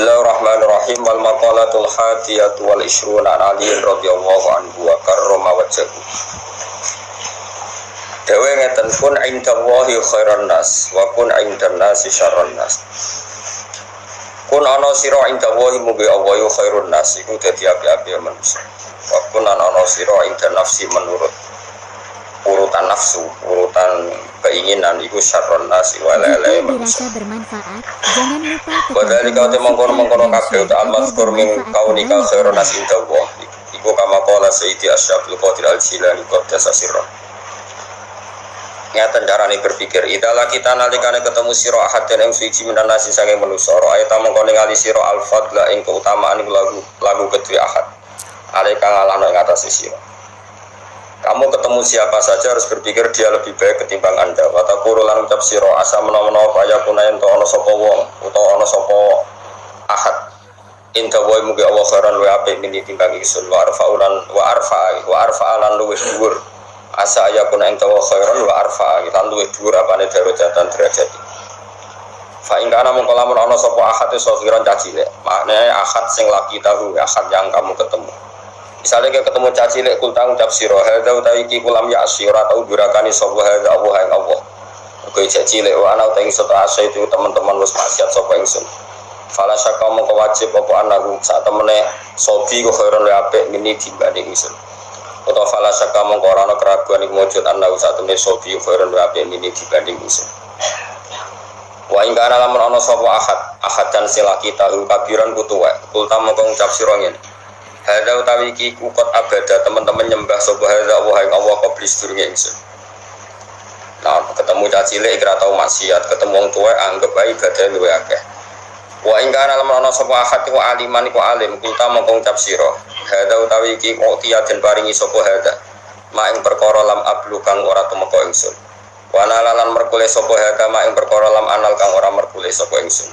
Bismillahirrahmanirrahim. Wal maqalatul hadiyatu wal ishruna an Ali radhiyallahu anhu wa karrama wajhahu. Dewe ngeten pun indallahi khairan nas wa kun indan nasi syarran nas. Kun ana sira indallahi mugi Allah khairun nas iku dadi api-api manusia. Wa kun ana sira indan nafsi menurut urutan nafsu, urutan keinginan iku syarron nasi wa la dirasa bermanfaat, jangan lupa padahal kau mengkono-mengkono kabeh ta al-mazkur min kaunika khairon nasi indallah iku kama qala sayyidi asyabul qadir al-jilani qaddasa sirra. Ngeten carane berpikir idala kita nalikane ketemu sira ahad den ing suci minan nasi saking manusa ora eta mengko ningali sira al-fadla ing keutamaan lagu kedue ahad ale kang alano ing atase sira. Kamu ketemu siapa saja harus berpikir dia lebih baik ketimbang Anda. Watakuru lan ucap sira asa menawa kaya kunayen to ana sapa wong utawa ana sapa ahad. Inta wa mugi Allah khairan wa apik mini timbang ingsun wa arfa lan luwih dhuwur. Asa ya kuna ing tawa khairan wa arfa lan luwih dhuwur apane darajatan derajat. Fa ing kana mongko lamun ana sapa ahad sagiran cacilek. Maknane ahad sing laki tahu ahad yang kamu ketemu. Misalnya kita ketemu cacilek kultang ucap sira hadza utaiki kulam ya asyira tau durakani sapa hadza Allah ing Allah. Kowe cacilek wa ana utaing sota asa itu teman-teman wis maksiat sapa ingsun. Fala syaka mongko wajib apa anaku sak temene sobi ku khairon wa apik mini dibanding ingsun. Utawa fala syaka mongko ora ana keraguan iku mujud anaku sak temene sobi khairon wa apik mini dibanding ingsun. Wa ing kana lamun ana sapa ahad dan silaki tahu kabiran kutuwa kultam mongko ngucap sira ngene. Hadza utawi iki ukut abada teman-teman nyembah sapa hadza Allah ing Allah qabli sedurunge ingsun. Nah, ketemu cacilek ora tau maksiat, ketemu wong tuwa anggap ae ibadah luwih akeh. Wa ing kana lamun ana sapa ahad iku aliman iku alim, kulta mongko ngucap sira. Hadza utawi iki kok den paringi sapa hadza. Ma ing perkara lam ablu kang ora tumeka ingsun. Wa nalalan merkule sapa hadza ma ing perkara lam anal kang ora merkule sapa ingsun.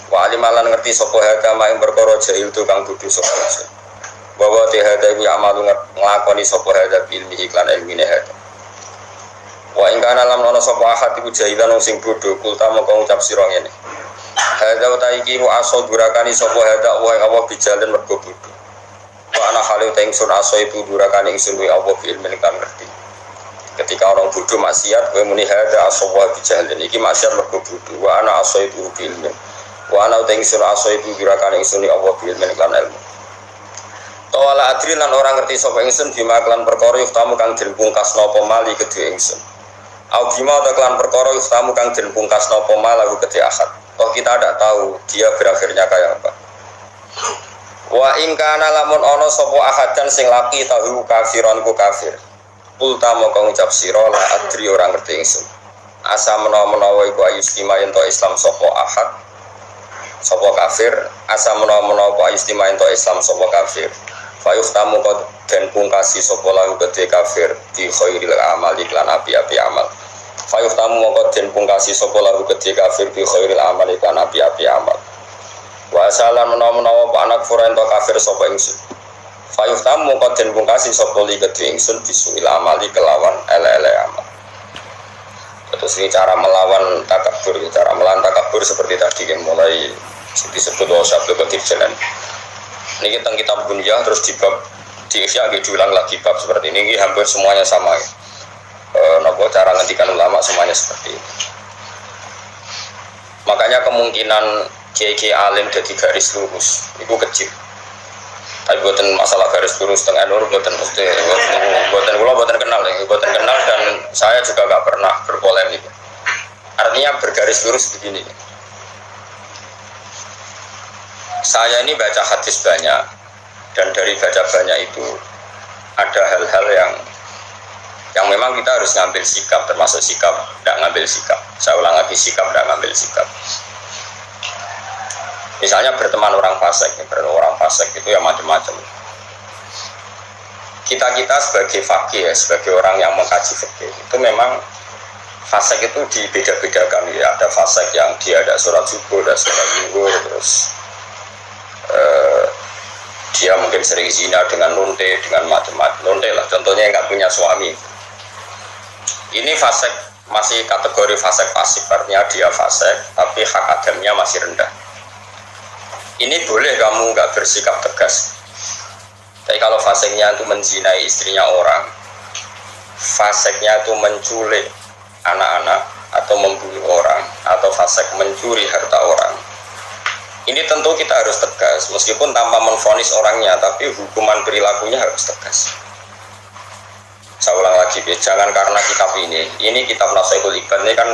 Wa alimalan ngerti sapa hadza ma ing perkara jahil tu kang dudu sapa ingsun. Bahwa tihada iku amalu nglakoni sapa hadza ilmi iklan ilmine hadza. Wa ing kana lam ana sapa ahad iku jahilan sing bodho kulta mongko ngucap sira ngene. Hadza utaiki wa aso durakani sapa hadza wa ing Allah bijalan mergo bodho. Wa ana halu ta ingsun aso itu durakani ingsun wa Allah ilmi kang ngerti. Ketika orang bodho maksiat kowe muni hadza aso wa bijalan iki maksiat mergo bodho. Wa ana aso itu ilmi. Wa ana ta ingsun aso itu durakani ingsun wa Allah ilmi kang ilmu. Tawala adri lan orang ngerti sapa ingsun bima klan perkara yuftamu kang den pungkasna apa mali kedhe ingsun. Au bima klan perkara yuftamu kang den pungkasna apa malahu kedhe ahad. Oh kita tidak tahu dia berakhirnya kayak apa. Wa ing kana lamun ana sapa ahadan sing laki tahu kafiran ku kafir. Kulta moko ngucap sira la adri orang ngerti ingsun. Asa menawa-menawa iku ayustima yen to Islam sapa ahad. Sapa kafir asa menawa-menawa ayustima yen to Islam sapa kafir. Fayuftamu qad den pungkasi sapa lahu kedhe kafir di khairil amal iklan api-api amal. Fayuftamu mongko den pungkasi sapa lahu kedhe kafir di khairil amal iklan api-api amal. Wa salam menawa-menawa anak fura ento kafir sapa ingsun. Fayuftamu mongko den pungkasi sapa li kedhe ingsun bisuil amali kelawan ele-ele amal. Terus ini cara melawan takabur, cara melawan takabur seperti tadi yang mulai disebut wasabul qadir jalan. Ini kita kitab Bunyah terus di bab di Ihya diulang lagi bab seperti ini hampir semuanya sama ya. Nopo cara ngendikan ulama semuanya seperti ini. Makanya kemungkinan kiai alim jadi garis lurus itu kecil. Tapi buatan masalah garis lurus tengah nur buatan mesti buatan kenal ya, buatan kenal dan saya juga nggak pernah berpolemik. Artinya bergaris lurus begini. Saya ini baca hadis banyak dan dari baca banyak itu ada hal-hal yang memang kita harus ngambil sikap, termasuk sikap tidak ngambil sikap. Saya ulang lagi, sikap tidak ngambil sikap. Misalnya berteman orang fasik itu ya macam-macam. Kita sebagai fakih ya, sebagai orang yang mengkaji fikih itu memang fasik itu dibeda-bedakan ya. Ada fasik yang dia ada sholat subuh, ada sholat zuhur, terus dia mungkin sering zina dengan nunte, dengan macam-macam nunte lah contohnya yang nggak punya suami. Ini fasik masih kategori fasik pasif, artinya dia fasik tapi hak adamnya masih rendah. ini boleh kamu nggak bersikap tegas. Tapi kalau faseknya itu menzinai istrinya orang, faseknya itu menculik anak-anak atau membunuh orang, atau fasek mencuri harta orang, ini tentu kita harus tegas, meskipun tanpa menvonis orangnya, tapi hukuman perilakunya harus tegas. Saya ulang lagi, jangan karena kitab ini kitab Nasihatul Ibad ini kan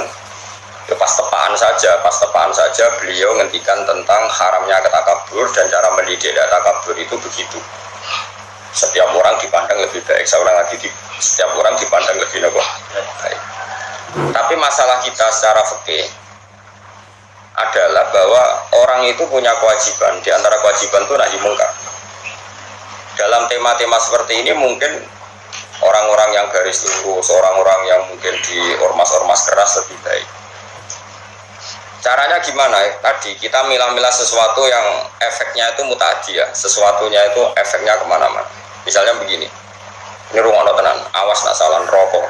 ya pas tepaan saja beliau ngendikan tentang haramnya takabur dan cara mendidik takabur itu begitu. Setiap orang dipandang lebih baik. Saya ulang lagi, setiap orang dipandang lebih baik. Tapi masalah kita secara fikih adalah bahwa orang itu punya kewajiban. Di antara kewajiban itu nahi mungkar. Dalam tema-tema seperti ini mungkin orang-orang yang garis lurus, orang-orang yang mungkin di ormas-ormas keras lebih baik. Caranya gimana? Tadi kita milah-milah sesuatu yang efeknya itu muta'adiyah, sesuatunya itu efeknya kemana-mana. Misalnya begini, ini rungono tenan, awas nak salah rokok.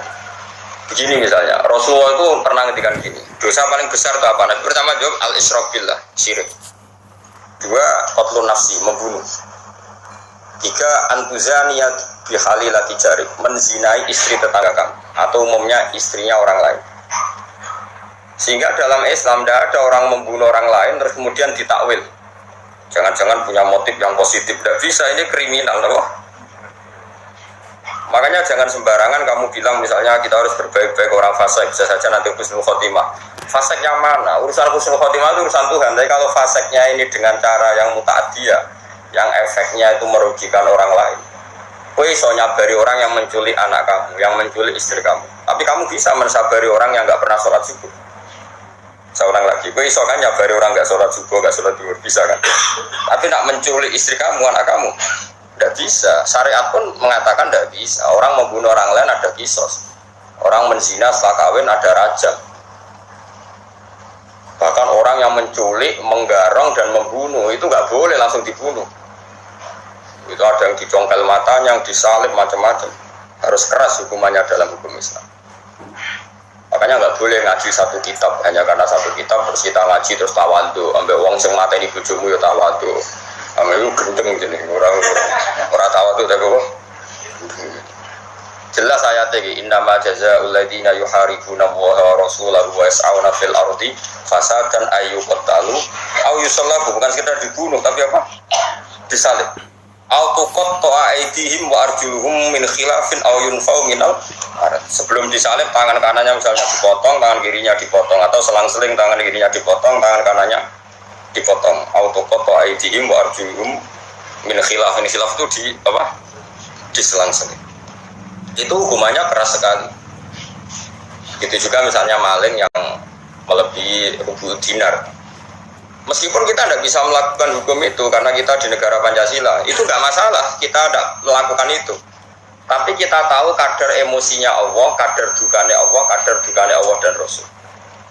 Begini misalnya, Rasulullah itu pernah ngendikan gini, dosa paling besar itu apa? Nah, pertama jawab al-isyraq billah, syirik. Dua, qatlun nafsi, membunuh. Tiga, antuzaniyat bihalilati jarik, menzinai istri tetangga kamu, atau umumnya istrinya orang lain. Sehingga dalam Islam tidak ada orang membunuh orang lain terus kemudian ditakwil. Jangan-jangan punya motif yang positif, tidak bisa, ini kriminal loh. Makanya jangan sembarangan kamu bilang misalnya kita harus berbaik-baik orang fasik, bisa saja nanti husnul khotimah. Fasik yang mana? Urusan husnul khotimah itu urusan Tuhan. Tapi kalau fasiknya ini dengan cara yang muta'adiyah, yang efeknya itu merugikan orang lain, kowe iso nyabari orang yang menculik anak kamu, yang menculik istri kamu, tapi kamu bisa mensabari orang yang nggak pernah sholat subuh. Seorang lagi, kowe iso kan nyabari orang nggak sholat subuh, nggak sholat duhur, bisa kan? Tapi nak menculik istri kamu, anak kamu, tidak bisa. Syariat pun mengatakan tidak bisa. Orang membunuh orang lain ada kisos. Orang menzina setelah kawin ada rajam. Bahkan orang yang menculik, menggarong dan membunuh itu nggak boleh langsung dibunuh. Itu ada yang dicongkel matanya, yang disalib macam-macam. Harus keras hukumannya dalam hukum Islam. Makanya nggak boleh ngaji satu kitab hanya karena satu kitab terus kita ngaji terus tawadhu. Ambil uang sing mateni bojomu ya tawadhu. Ambil gendeng jeneng orang tawadhu tapi kok. Jelas ayat ini innama jazaa'ul ladzina yuharibuna Allaha wa rasulahu wa yas'auna fil ardi fasadan ayyuqtalu aw yusallabu, bukan sekedar dibunuh tapi apa? Disalib. Au tuqatta'a aydihim wa arjuluhum min khilafin aw yunfau minal ard. Sebelum disalib tangan kanannya misalnya dipotong, tangan kirinya dipotong, atau selang-seling tangan kirinya dipotong, tangan kanannya dipotong. Au tuqatta'a aydihim wa arjuluhum min khilafin. Khilaf itu di apa? Diselang-seling. Itu hukumannya keras sekali. Itu juga misalnya maling yang melebihi rubu dinar. Meskipun kita tidak bisa melakukan hukum itu karena kita di negara Pancasila, itu nggak masalah, kita tidak melakukan itu. Tapi kita tahu kadar emosinya Allah, kadar dukanya Allah, kadar dukanya Allah dan Rasul.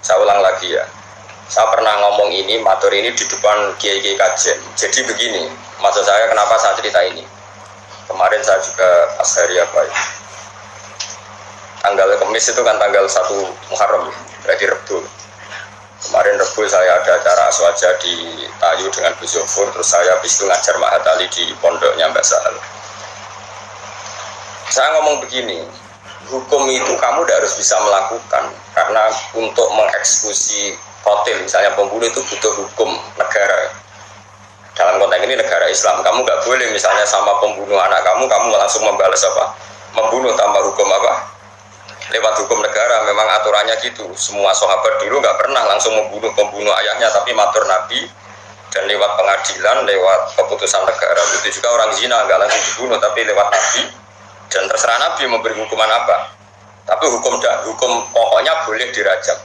Saya ulang lagi ya, saya pernah ngomong ini, matur ini di depan kiai-kiai kajian. Jadi begini, maksud saya kenapa saya cerita ini. Kemarin saya juga pas hari apa ya, tanggal Kamis itu kan tanggal 1 Muharram, berarti Rebu. Kemarin Rebu saya ada acara aswaja di Tayu dengan Bu Zofur, terus saya habis itu ngajar Mahat Ali di pondoknya Mbak Sahal. Saya ngomong begini, hukum itu kamu tidak harus bisa melakukan, karena untuk mengeksekusi kotil, misalnya pembunuh itu butuh hukum negara. Dalam konteks ini negara Islam, kamu nggak boleh misalnya sama pembunuh anak kamu langsung membalas apa? Membunuh tanpa hukum apa? Lewat hukum negara, memang aturannya gitu. Semua sahabat dulu nggak pernah langsung membunuh pembunuh ayahnya, tapi matur Nabi dan lewat pengadilan, lewat keputusan negara. Itu juga orang zina nggak langsung dibunuh, tapi lewat Nabi dan terserah Nabi memberi hukuman apa. Tapi hukum pokoknya boleh dirajam.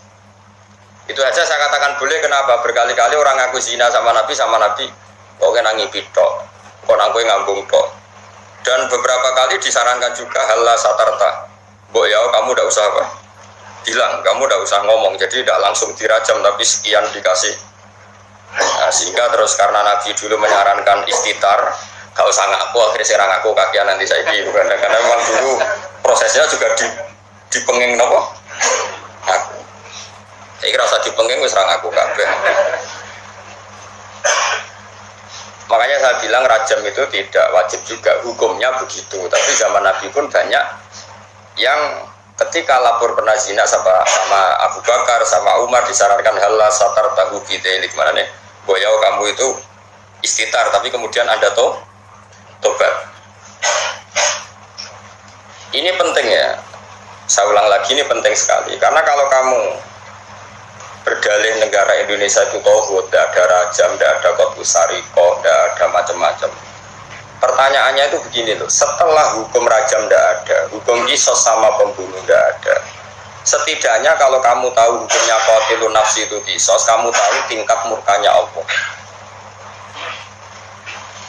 Itu aja saya katakan boleh. Kenapa? Berkali-kali orang ngaku zina sama Nabi pokoknya nangi pitok, kok nangkui ngambung tok. Dan beberapa kali disarankan juga halla satarta. Mbok ya kamu tidak usah apa? Bilang, kamu tidak usah ngomong. Jadi tidak langsung dirajam tapi sekian dikasih. Nah, sehingga terus karena Nabi dulu menyarankan istitar, gak usah ngaku, akhirnya serang aku kakian nanti saya bukan. Karena memang dulu prosesnya juga dipenging nopo. Aku. Saya kira usah dipenging wis serang aku kabeh. Makanya saya bilang rajam itu tidak wajib juga, hukumnya begitu. Tapi zaman Nabi pun banyak yang ketika lapor pernah zina sama Abu Bakar, sama Umar disarankan halal satar tahu bidelik, mana nih boyau kamu itu istitar, tapi kemudian Anda tobat. Ini penting ya, saya ulang lagi, ini penting sekali. Karena kalau kamu berdalih negara Indonesia itu tauhid, tidak ada rajam, tidak ada qat'us sariqah, tidak ada macam-macam. Pertanyaannya itu begini loh, setelah hukum rajam tidak ada, hukum qisas sama pembunuh tidak ada. Setidaknya kalau kamu tahu hukumnya qatilun nafsi itu qisas, kamu tahu tingkat murkanya Allah.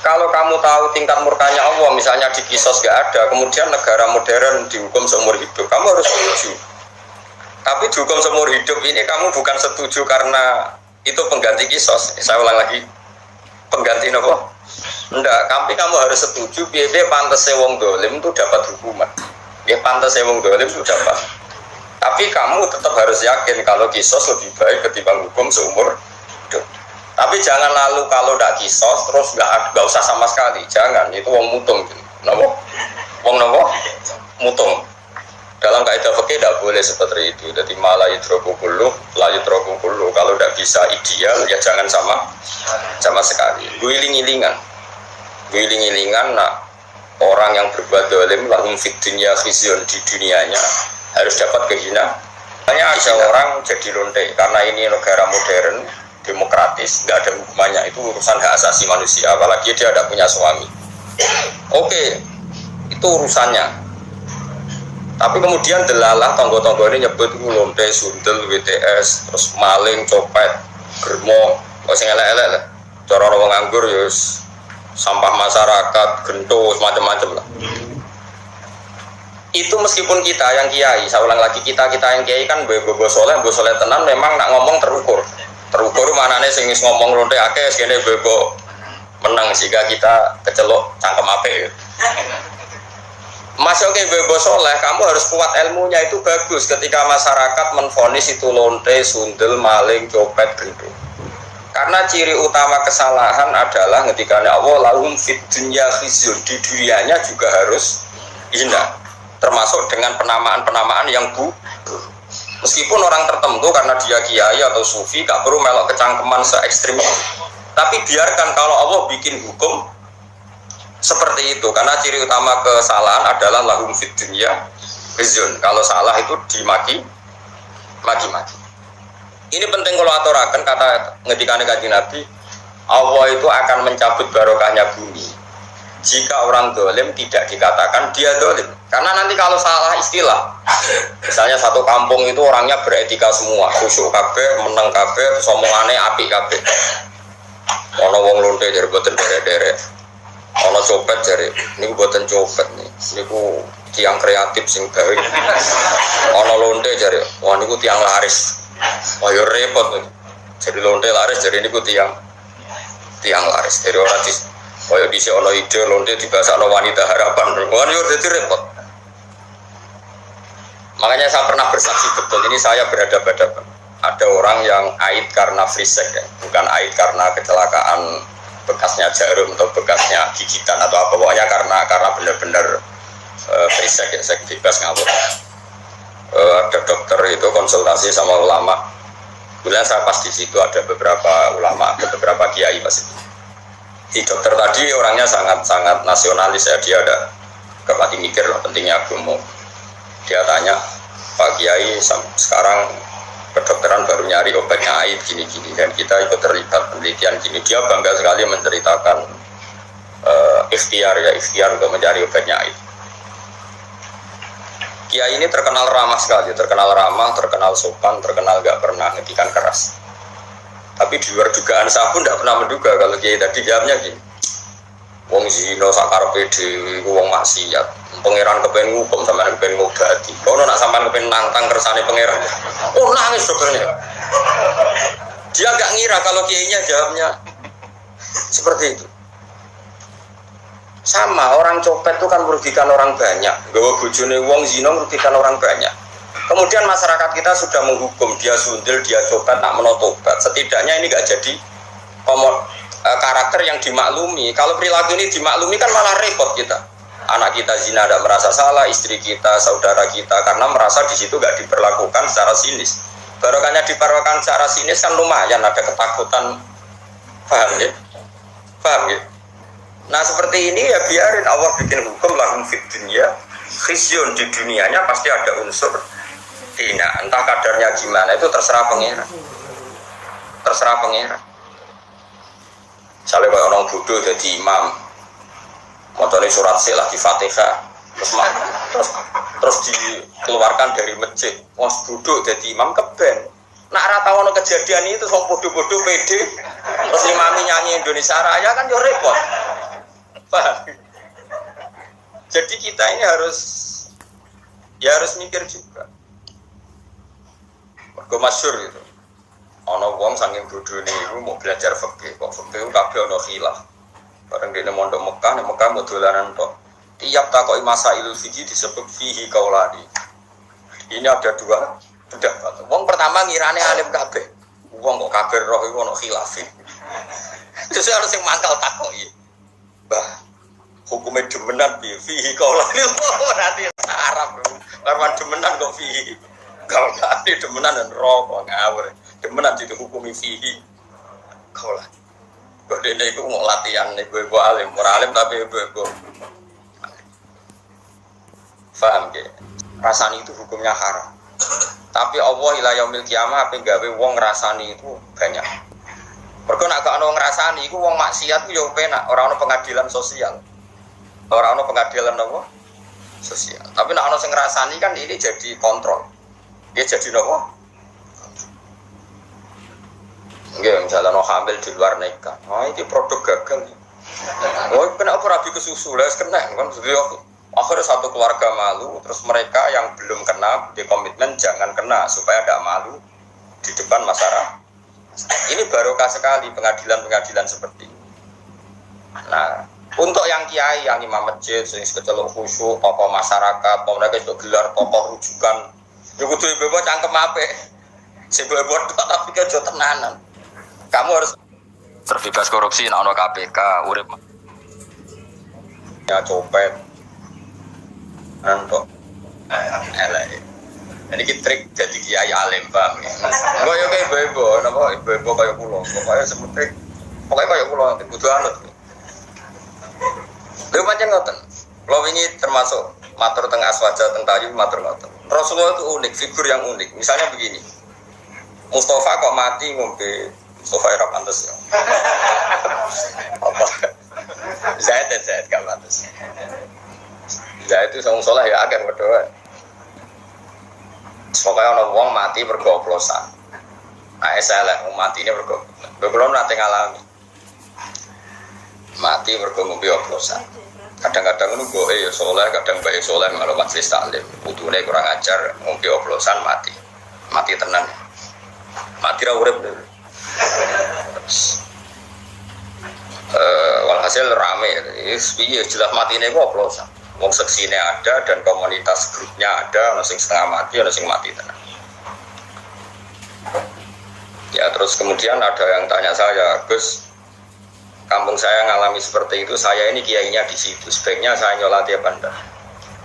Kalau kamu tahu tingkat murkanya Allah, misalnya di qisas nggak ada, kemudian negara modern dihukum seumur hidup, kamu harus setuju. Tapi dihukum seumur hidup ini kamu bukan setuju karena itu pengganti qisas. Saya ulang lagi, pengganti apa? Enggak, tapi kamu harus setuju biaya pantas wong dolim itu dapat hukuman. Ya pantas wong dolim itu dapat. Tapi kamu tetap harus yakin kalau qisas lebih baik ketimbang hukum seumur hidup. Tapi jangan lalu kalau tidak qisas terus nggak usah sama sekali. Jangan, itu wong mutung. Napa? Wong napa? Mutung. Dalam kaidah fikih tidak boleh seperti itu. Jadi malah yudroku kullu, la yudroku kullu. Kalau tidak bisa ideal ya jangan sama sekali. Guling-gilingan, nah orang yang berbuat dolim lahum fid dunya khizyun, di dunianya harus dapat kehinaan. Hanya ada orang jadi lonte karena ini negara modern, demokratis, nggak ada hukumannya, itu urusan hak asasi manusia. Apalagi dia tidak punya suami. Oke, itu urusannya. Tapi kemudian delalah tonggo-tonggo ini nyebut lonte, sundel, WTS, terus maling, copet, germo, kok sing elek-elek lah. Cara orang nganggur ya sampah masyarakat, gentos, macam-macam lah. Itu meskipun kita yang kiai, saya ulang lagi, kita yang kiai kan bobo soleh tenan memang nak ngomong terukur manane sing ngomong lonte akeh sekene bobo menang sehingga kita kecelok cangkem apik. Mas oke bobo soleh, kamu harus kuat ilmunya, itu bagus ketika masyarakat menvonis itu lonte, sundel, maling, copet, gendut. Karena ciri utama kesalahan adalah ketika Allah lahum fid dunya khizyun, di dunianya juga harus hina, termasuk dengan penamaan yang meskipun orang tertentu karena dia kiai atau sufi gak perlu melok kecangkeman se ekstrim itu. Tapi biarkan kalau Allah bikin hukum seperti itu, karena ciri utama kesalahan adalah lahum fid dunya khizyun. Kalau salah itu dimaki. Ini penting kalau aturakan, kata ngedikane Kanjeng Nabi, Allah itu akan mencabut barokahnya bumi jika orang dolim tidak dikatakan dia dolim. Karena nanti kalau salah istilah, misalnya satu kampung itu orangnya beretika semua, khusyuk kabeh, meneng kabeh, somongane apik kabeh. Ono wong lonte jare boten derek-derek, ono copet jare niku boten copet nih, niku tiang kreatif sing gawe. Ono lonte jare, wah niku tiang laris. Wah yo repot. Jadi lonte laris, jadi niku tiang laris. Dari orang kaya dhisik ana ide lonte dibasakno wanita harapan. Wah yo dadi repot. Makanya saya pernah bersaksi betul, ini saya berhadapan-hadapan. Ada orang yang aid karena free sex ya, bukan aid karena kecelakaan bekasnya jarum atau bekasnya gigitan atau apa, pokoknya karena benar-benar free sex ya, seks bebas ngawur. Ada dokter itu konsultasi sama ulama. Kemudian saya pas di situ ada beberapa ulama, ada beberapa kiai pas itu. Si dokter tadi orangnya sangat nasionalis ya, dia ada kepati mikir lah pentingnya agama. Dia tanya, Pak Kiai sekarang kedokteran baru nyari obatnya aid gini-gini dan kita ikut terlibat penelitian gini. Dia bangga sekali menceritakan ikhtiar untuk mencari obatnya aid. Kiai ini terkenal ramah sekali, terkenal sopan, terkenal gak pernah ngedikan keras. Tapi di luar dugaan saya pun tidak pernah menduga kalau Kiai tadi jawabnya gini, wong zina sakarepe dhewe wong maksiat, pangeran kepen ngukum sampean kepen ngobati. Kono nak sampean kepen nantang kersane pangeran. Oh nangis dokternya. Dia gak ngira kalau kiainya jawabnya seperti itu. Sama orang copet itu kan merugikan orang banyak, gawa bojone wong zina merugikan orang banyak. Kemudian masyarakat kita sudah menghukum dia sundel, dia copet, tak menotobat. Setidaknya ini gak jadi karakter yang dimaklumi. Kalau perilaku ini dimaklumi kan malah repot kita. Anak kita zina tidak merasa salah, istri kita, saudara kita, karena merasa di situ nggak diperlakukan secara sinis. Barokahnya diperlakukan secara sinis kan lumayan ada ketakutan, paham ya? Paham ya? Nah seperti ini ya biarin Allah bikin hukum lahum fid dunya khizyun, di dunianya pasti ada unsur hina, entah kadarnya gimana itu terserah pangeran. Terserah pangeran. Misalnya kalau orang bodoh jadi imam, motornya surat silah di Fatihah, terus dikeluarkan dari masjid, was bodoh jadi imam keben. Nak rata wono kejadian itu sok bodoh-bodoh pede, terus imami nyanyi Indonesia Raya kan yo repot. Paham? Jadi kita ini harus mikir juga. Mergo masyhur gitu. Ana wong saking bodhone iku mau belajar fikih, kok fikih kabeh ana khilaf. Bareng dene mondok Mekah, nek Mekah mau dolanan tok. Tiap takoki masail fikih disebut fihi kaulani. Ini ada dua pendapat. Wong pertama ngirane alim kabeh. Wong kok kabeh roh iku ana khilaf. Terus harus sing mangkal takoki. Bah, hukumnya demenan fihi kaulani berarti Arab. Karena demenan kok fihi. Kaulani demenan dan roh ngawur. Demenan itu hukumi fihi kaulan. Kok dene iku mau latihan ibu-ibu alim, ora alim tapi ibu-ibu. Paham ge? Rasani itu hukumnya haram. Tapi Allah ila yaumil kiamah ape gawe wong ngrasani itu banyak. Mergo nek gak ono ngrasani iku wong maksiat ku yo penak, ora ono pengadilan sosial. Ora ono pengadilan apa? Sosial. Tapi nek ono sing ngrasani kan ini jadi kontrol. Dia jadi apa? Nggih, misalnya no hamil di luar nikah. Oh, ini produk gagal. Oh, kenapa rabi ke susu? Lah kena kan akhirnya satu keluarga malu, terus mereka yang belum kena di komitmen jangan kena supaya tidak malu di depan masyarakat. Ini barokah sekali pengadilan-pengadilan seperti ini. Nah, untuk yang kiai, yang imam masjid, sing kecelok khusyuk, tokoh masyarakat, mereka juga gelar tokoh rujukan. Ya kudu ibu cangkem apik. Sing ibu tapi kejo tenanan. Kamu harus terbebas korupsi, nak ono KPK, urip ya copet, nanto, elek. Ini trik jadi kiai alim bang. Gue yo kayak ibu-ibu, nama ibu-ibu kayak pulau, pokoknya seperti, pokoknya kayak pulau nanti butuh anut. Lalu macam ngoten, lo ini termasuk matur tengah aswaja tentayu matur ngoten. Rasulullah itu unik, figur yang unik. Misalnya begini, Mustafa kok mati ngombe. Mustafa era pantas ya. Apa? Zaid gak pantas. Zaid itu sang soleh ya akan berdoa. Pokoknya orang wong mati bergoplosan. Nah, saya mati ini bergoplosan. Belum nanti ngalami. Mati bergombi oplosan. Kadang-kadang nunggu ya soleh, kadang baik soleh malah majelis taklim. Butuhnya kurang ajar, ngombe oplosan mati. Mati tenang. Mati ra urip dulu. Walhasil rame, piye jelas mati ini kok oplosan. Wong seksine ada dan komunitas grupnya ada, ono sing setengah mati, ono sing mati tenang. Ya terus kemudian ada yang tanya saya, Gus, kampung saya ngalami seperti itu, saya ini kiainya di situ, sebaiknya saya nyolati apa enggak?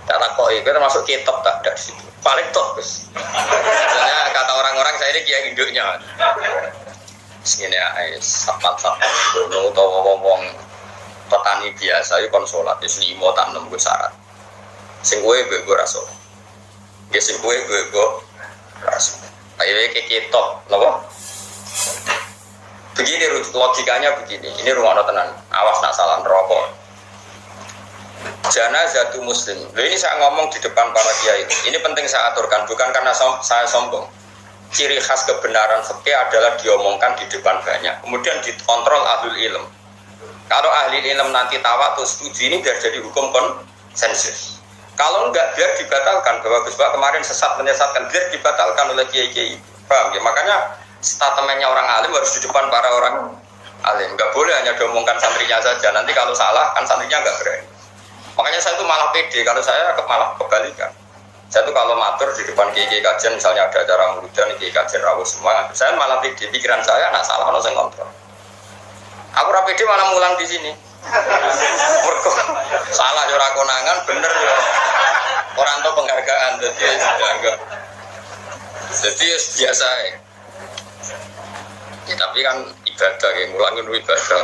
Kata kok itu termasuk kitab tak ada di situ, paling top Gus. Soalnya kata orang-orang saya ini kiai induknya. Segini ya, sapat-sapat dono atau ngomong petani biasa itu konsolat, itu 5 tak 6 gue syarat. Sing gue rasul. Ya sing gue rasul. Kayak kitab, loh. Begini logikanya begini. Ini rumah tenan. Awas nak salah rokok. Janazatu muslim. Ini saya ngomong di depan para kiai. Ini penting saya aturkan, bukan karena saya sombong. Ciri khas kebenaran fikih adalah diomongkan di depan banyak, kemudian dikontrol ahlul ilm. Kalau ahli ilm nanti tawatur setuju, ini biar jadi hukum konsensus. Kalau enggak, biar dibatalkan. Bahwa Gus Pak kemarin sesat menyesatkan, biar dibatalkan oleh kiai-kiai. Paham ya? Makanya statementnya orang alim harus di depan para orang alim. Enggak boleh hanya diomongkan santrinya saja. Nanti kalau salah, kan santrinya enggak berani. Makanya saya itu malah pede, kalau saya malah kebalikan. Saya tuh kalau matur di depan kiai kajian, misalnya ada acara muda nih kiai kajian rawuh semua, saya malah di pikiran saya nak salah ono sing kontrol. Aku ra pede malah mulang di sini. Mergo salah yo ora konangan, bener yo. Ora entuk penghargaan dadi dianggap. Jadi biasa ya. Ya tapi kan ibadah ya, mulang itu ibadah.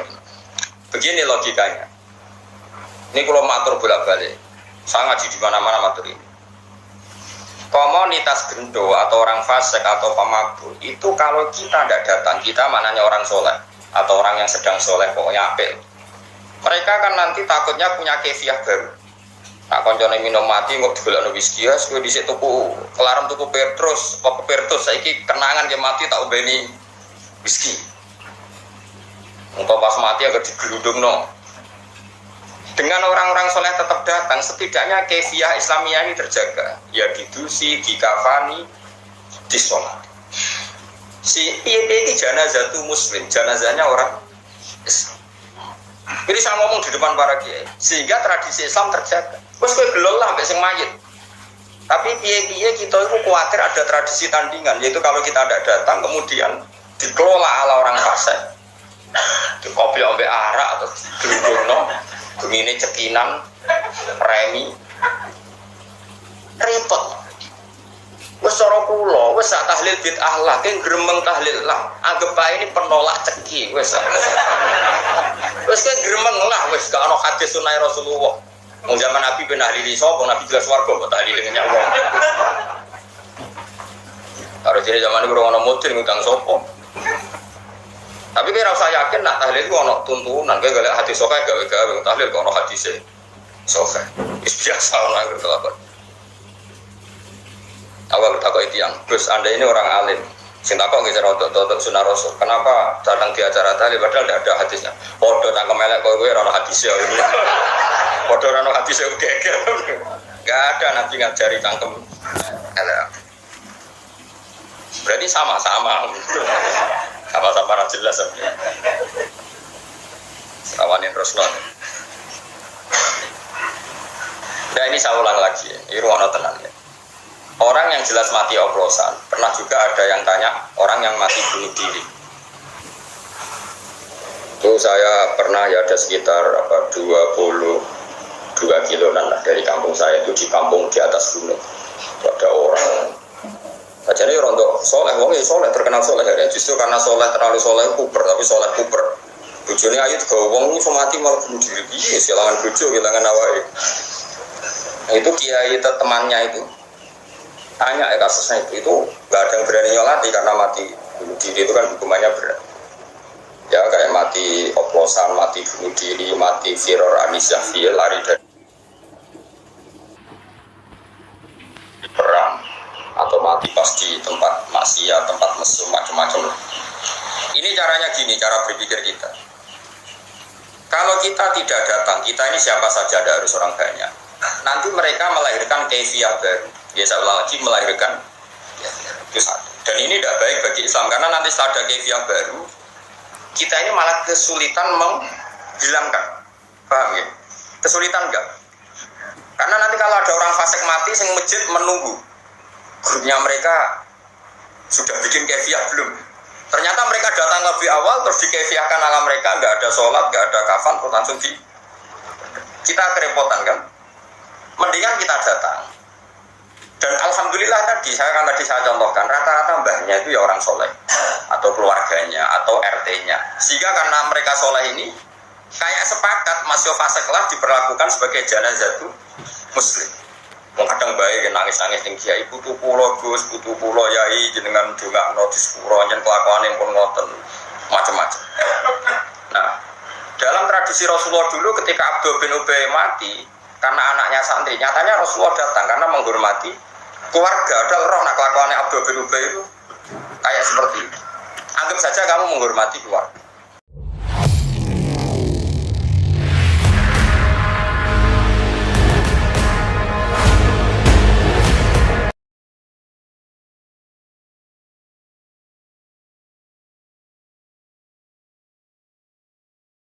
Begini logikanya. Ini kalau matur bolak-balik, saya ngaji di mana-mana matur ini. Komunitas gendo atau orang fasik atau pemabuk itu kalau kita tidak datang, kita maknanya orang soleh atau orang yang sedang soleh pokoknya apel. Mereka kan nanti takutnya punya kefiah baru. Nah, koncone minum mati nggak digolekno whisky ya, kowe dhisik tuku kelarem tuku Petrus, apa Petrus saiki kenangan dia mati tak ubeni whisky. Engko pas mati agak digelundungno. Dengan orang-orang soleh tetap datang, setidaknya kefiah Islamiyah ini terjaga. Ya didusi, dikafani, disolat. Si ini janazah itu muslim, janazahnya orang Islam. Ini saya ngomong di depan para kiai, sehingga tradisi Islam terjaga. Terus gue gelol lah sampai sing mayit. Tapi piye-piye kita itu khawatir ada tradisi tandingan, yaitu kalau kita tidak datang kemudian dikelola ala orang fasik, dikopi sampai arak atau gelundungno. Begini cekinan, remi, repot. Wes cara kula, wes sak tahlil bid'ah lah, ki gremeng tahlil lah. Anggap ae ini penolak ceki, wes. Wes ki gremeng lah, wes gak ono hadis sunah Rasulullah. Wong zaman Nabi ben tahlili sapa, Nabi jelas warga kok tahlil dengan nyawa. Karo jere zaman iki ora ono model ngutang sapa. Tapi kira usah yakin nak tahlil itu ono tuntunan, kayak gak hadis sokai gawe-gawe tahlil kok ono hadisnya sokai. Biasa orang itu apa? Awal takut itu yang, terus anda ini orang alim, cinta kok ngejar untuk sunnah Rasul. Kenapa datang di acara tahlil padahal tidak ada hadisnya? Podo tangkem melek kau gue ono hadisnya, podo ono hadisnya geger. Gak ada nanti ngajari tangkem melek. Berarti sama-sama. Sama-sama ra jelas sebenarnya. Serawanin Rasulullah. Nah ini saya ulang lagi, ini ruang tenan ya. Orang yang jelas mati oplosan, pernah juga ada yang tanya orang yang mati bunuh diri. Itu saya pernah ya ada sekitar 22 kiloan lah dari kampung saya itu di kampung di atas gunung. Ada orang jadi orang tuh soleh, wong ya soleh terkenal soleh ya. Justru karena soleh terlalu soleh puber, tapi soleh puber. Bujurnya ayu juga wong itu mati malah bunuh diri. Iya, silangan bujo, silangan awal. Nah, itu kiai temannya itu tanya kasusnya itu nggak ada yang berani nyolati karena mati bunuh diri itu kan hukumannya berat. Ya kayak mati oplosan, mati bunuh diri, mati firor anisyafi, lari dari perang. Atau mati pas di tempat maksiat, tempat mesum, macam-macam. Ini caranya gini, cara berpikir kita. Kalau kita tidak datang, kita ini siapa saja, ada harus orang banyak. Nanti mereka melahirkan kefiah baru. Ya saya ulang lagi, melahirkan itu satu. Dan ini tidak baik bagi Islam, karena nanti setelah ada kefiah baru, kita ini malah kesulitan menghilangkan. Paham ya? Kesulitan enggak? Karena nanti kalau ada orang fasik mati, yang masjid menunggu. Grupnya mereka sudah bikin kefiah belum? Ternyata mereka datang lebih awal terus dikefiahkan ala mereka, nggak ada sholat, nggak ada kafan, terus langsung kita kerepotan kan? Mendingan kita datang. Dan alhamdulillah tadi saya contohkan rata-rata mbahnya itu ya orang soleh atau keluarganya atau RT-nya. Sehingga karena mereka soleh ini kayak sepakat masih fasik lah diperlakukan sebagai janazah muslim. Kadang baik nangis-nangis ning kiai putu kula Gus, putu kula yai jenengan dongakno di sepuro yen kelakuane pun ngoten macam-macam. Nah, dalam tradisi Rasulullah dulu ketika Abdul bin Ubay mati karena anaknya santri, nyatanya Rasulullah datang karena menghormati keluarga. Ada roh nak kelakuane Abdul bin Ubay itu kayak seperti itu. Anggap saja kamu menghormati keluarga.